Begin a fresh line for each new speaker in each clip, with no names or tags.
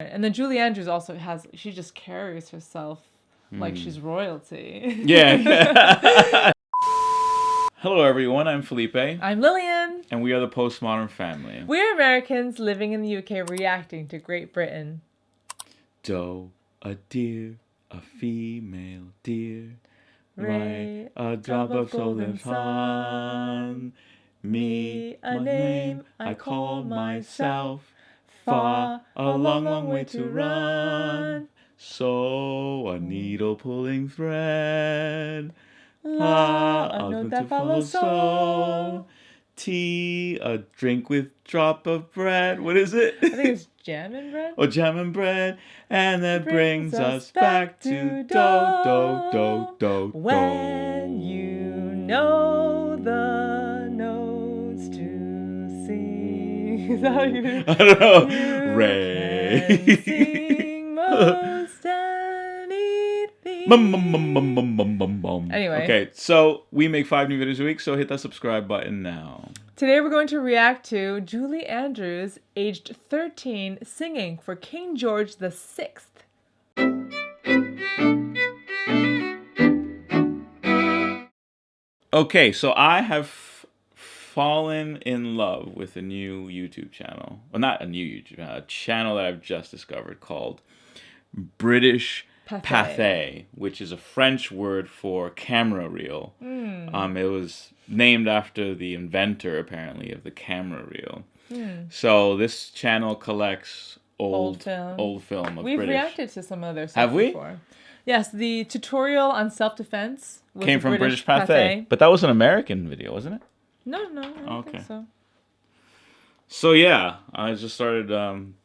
And then Julie Andrews also she just carries herself like she's royalty.
Yeah. Hello, everyone. I'm Felipe.
I'm Lillian.
And we are the Postmodern family.
We're Americans living in the UK reacting to Great Britain.
Doe, a deer, a female deer.
Ray,
a drop of golden sun. Me,
a name I call myself.
Far, a long, long way to run. So, a needle pulling thread.
A note that follows so.
Tea, a drink with drop of bread. What is it?
I think it's jam and bread.
Oh, jam and bread. And that brings us back to do.
When you know the notes to sing. Is that how you...
I don't know.
You
Ray.
can sing most anything. Anyway.
Okay, so we make 5 new videos a week, so hit that subscribe button now.
Today we're going to react to Julie Andrews, aged 13, singing for King George VI.
Okay, so I have fallen in love with a new YouTube channel. Well, not a new YouTube channel, a channel that I've just discovered called British Pathé, which is a French word for camera reel. It was named after the inventor, apparently, of the camera reel. So this channel collects old film of
We've
British.
reacted to some other stuff
Have we?
before. Yes, the tutorial on self-defense
came from British Pathé. But that was an American video, wasn't it?
No, I don't think so.
So yeah, I just started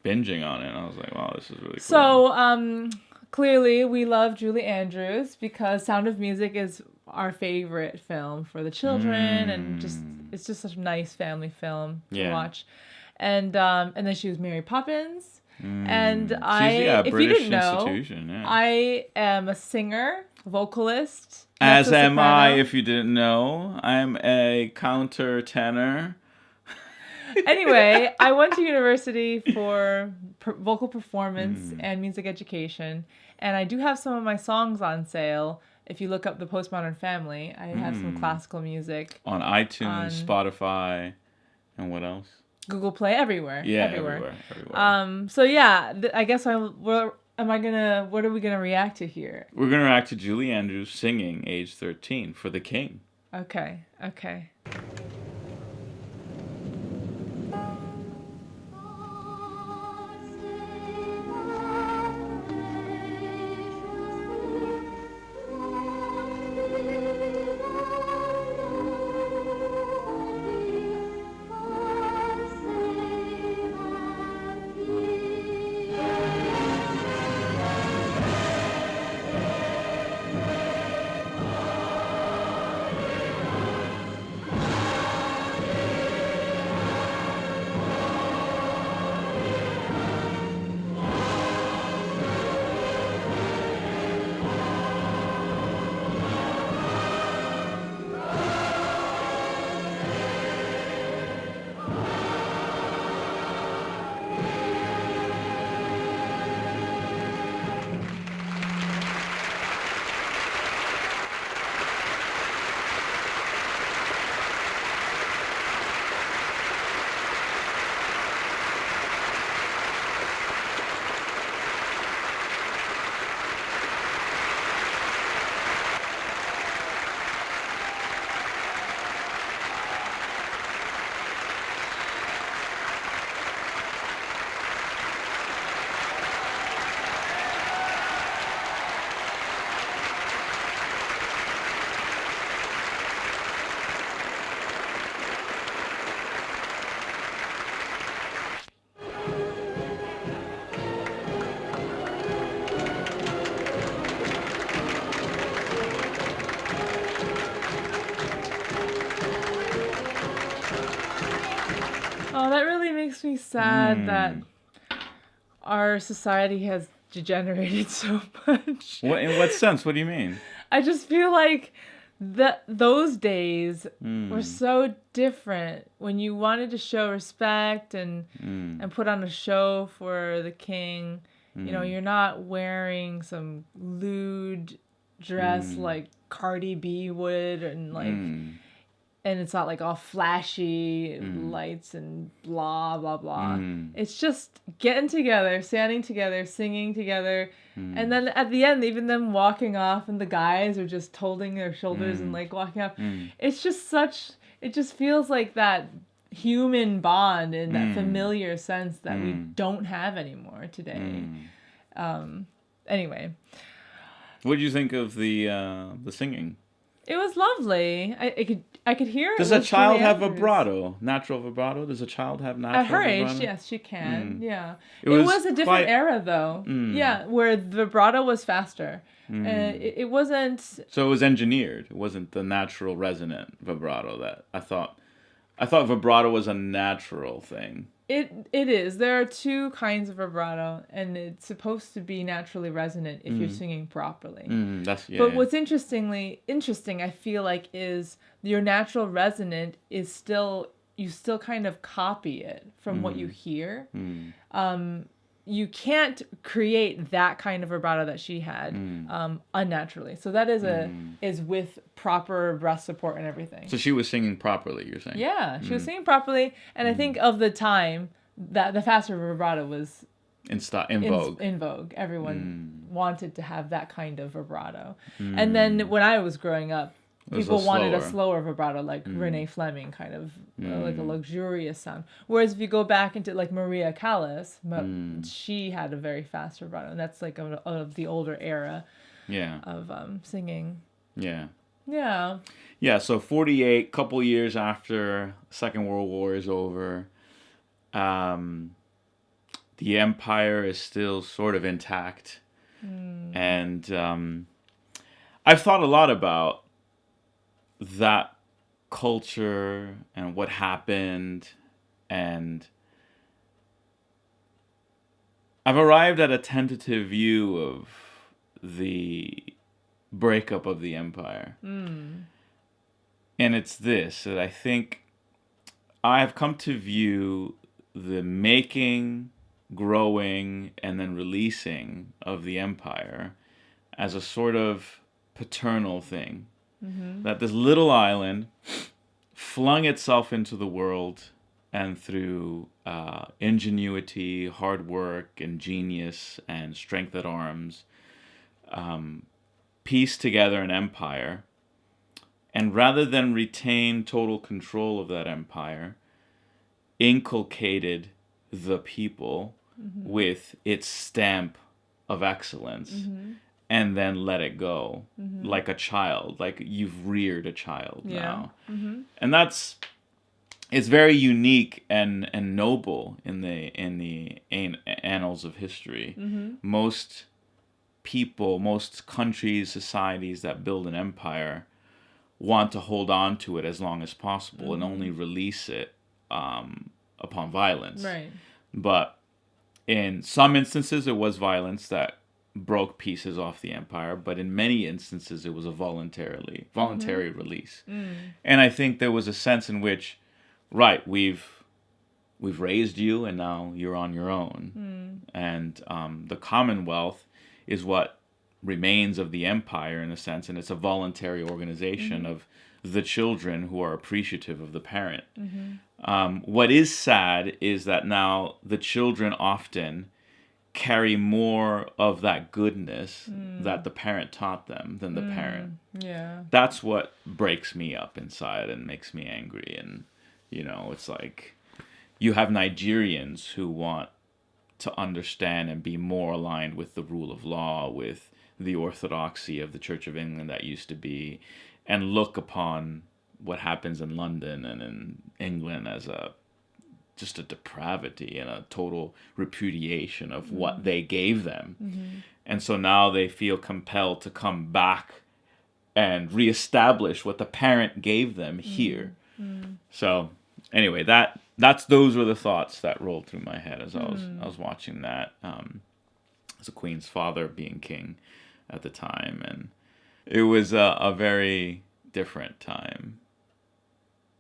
binging on it, and I was like, wow, this is really cool.
So clearly we love Julie Andrews because Sound of Music is our favorite film for the children, and it's just such a nice family film to watch. And then she was Mary Poppins. And if
British
you didn't know, I am a singer, vocalist.
As am I, if you didn't know. I'm a counter tenor.
Anyway, I went to university for vocal performance and music education, and I do have some of my songs on sale. If you look up the Postmodern family, I have some classical music.
On iTunes, Spotify, and what else?
Google Play, everywhere.
Yeah, everywhere.
So yeah, I guess what are we gonna react to here?
We're gonna react to Julie Andrews singing, age 13, for the King.
Okay. Oh, that really makes me sad that our society has degenerated so much.
In what sense? What do you mean?
I just feel like those days were so different when you wanted to show respect and put on a show for the king. You know, you're not wearing some lewd dress like Cardi B would, and like, and it's not like all flashy lights and blah blah blah. It's just getting together, standing together, singing together, and then at the end, even them walking off, and the guys are just holding their shoulders and like walking off. It's just such. It just feels like that human bond in that familiar sense that we don't have anymore today. Anyway,
what did you think of the singing?
It was lovely. I could hear it.
Does a child have vibrato? Natural vibrato? Does a child have natural vibrato?
At her age, yes, she can. Yeah. It was a different era, though. Yeah, where the vibrato was faster. It wasn't...
So it was engineered. It wasn't the natural resonant vibrato that I thought vibrato was a natural thing.
It is. There are two kinds of vibrato, and it's supposed to be naturally resonant if you're singing properly. But what's interesting, I feel like, is your natural resonant is still, you still kind of copy it from what you hear. You can't create that kind of vibrato that she had unnaturally. So that is with proper breath support and everything.
So she was singing properly, you're saying?
Yeah, she was singing properly, and I think of the time that the faster vibrato was in vogue. In vogue, everyone wanted to have that kind of vibrato. And then when I was growing up, people wanted a slower vibrato, like Renee Fleming, kind of like a luxurious sound. Whereas if you go back into like Maria Callas, she had a very fast vibrato, and that's like of the older era of singing.
Yeah.
Yeah.
Yeah, so 48, couple years after Second World War is over, the empire is still sort of intact. And I've thought a lot about that culture and what happened, and I've arrived at a tentative view of the breakup of the empire. And it's this, that I think I have come to view the making, growing, and then releasing of the empire as a sort of paternal thing. That this little island flung itself into the world, and through ingenuity, hard work, and genius, and strength at arms, pieced together an empire. And rather than retain total control of that empire, inculcated the people with its stamp of excellence. And then let it go like a child, like you've reared a child now. And it's very unique and noble in the annals of history. Most people, most countries, societies that build an empire want to hold on to it as long as possible and only release it upon violence.
Right.
But in some instances, it was violence that broke pieces off the empire, but in many instances it was a voluntary release. And I think there was a sense in which, right, we've raised you and now you're on your own. And the Commonwealth is what remains of the empire in a sense, and it's a voluntary organization of the children who are appreciative of the parent. What is sad is that now the children often carry more of that goodness that the parent taught them than the parent.
Yeah.
That's what breaks me up inside and makes me angry. And, you know, it's like you have Nigerians who want to understand and be more aligned with the rule of law, with the orthodoxy of the Church of England that used to be, and look upon what happens in London and in England as just a depravity and a total repudiation of what they gave them. And so now they feel compelled to come back and reestablish what the parent gave them here. So anyway, those were the thoughts that rolled through my head as I was watching that, as a queen's father being king at the time. And it was a very different time.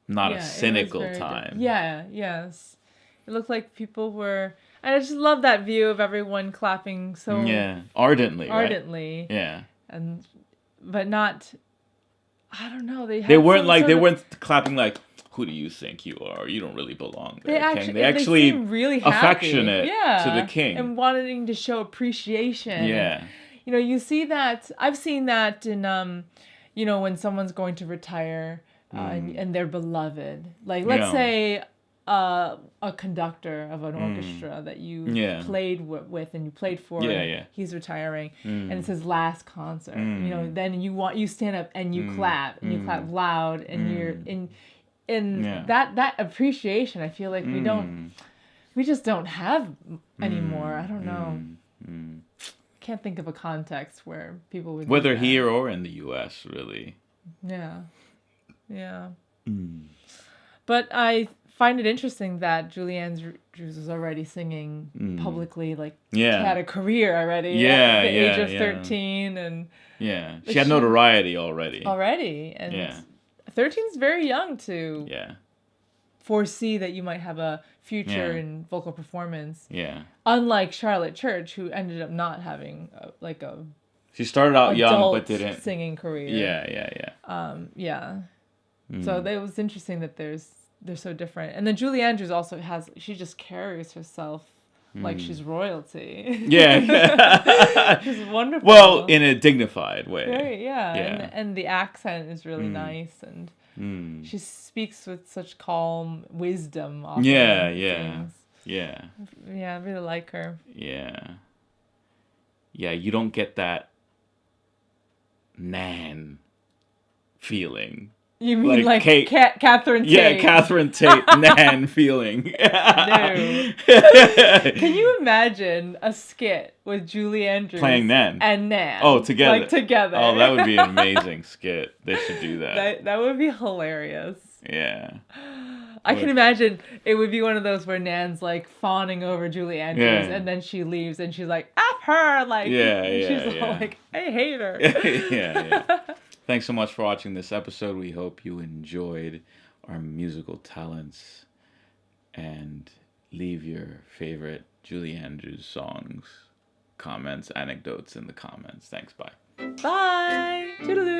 Not a cynical time.
Yes. It looked like people were... And I just love that view of everyone clapping so...
Ardently,
right? Yeah. But not... I don't know. They
weren't clapping like, who do you think you are? You don't really belong there, King. They actually
seem really
affectionate to the king.
And wanting to show appreciation.
Yeah.
And, you see that... I've seen that in, when someone's going to retire and they're beloved. Like, let's say... a conductor of an orchestra that you played with and you played for, he's retiring, and it's his last concert. Then you stand up and you clap and you clap loud, and you're in that appreciation. I feel like we just don't have anymore. I don't know. I can't think of a context where people would
whether here or in the U.S. really.
Yeah. But I find it interesting that Julie Andrews was already singing publicly, like she had a career already at the age of 13, and
she had notoriety already.
And 13 is very young to foresee that you might have a future in vocal performance. Unlike Charlotte Church, who ended up not having
she started out young but didn't
singing career. So it was interesting that they're so different. And then Julie Andrews also she just carries herself like she's royalty. She's wonderful.
Well, in a dignified way.
Very, And the accent is really nice, and she speaks with such calm wisdom. Often I really like her.
You don't get that Nan feeling.
You mean like Catherine Tate?
Yeah, Catherine Tate, Nan feeling.
No. Can you imagine a skit with Julie Andrews
playing Nan
and Nan?
Oh, together.
Like together.
Oh, that would be an amazing skit. They should do that.
That would be hilarious.
Yeah.
I can imagine it would be one of those where Nan's like fawning over Julie Andrews, and then she leaves and she's like, F her! Like, she's all like, I hate her.
Thanks so much for watching this episode. We hope you enjoyed our musical talents, and leave your favorite Julie Andrews songs, comments, anecdotes in the comments. Thanks. Bye.
Bye. Toodaloo.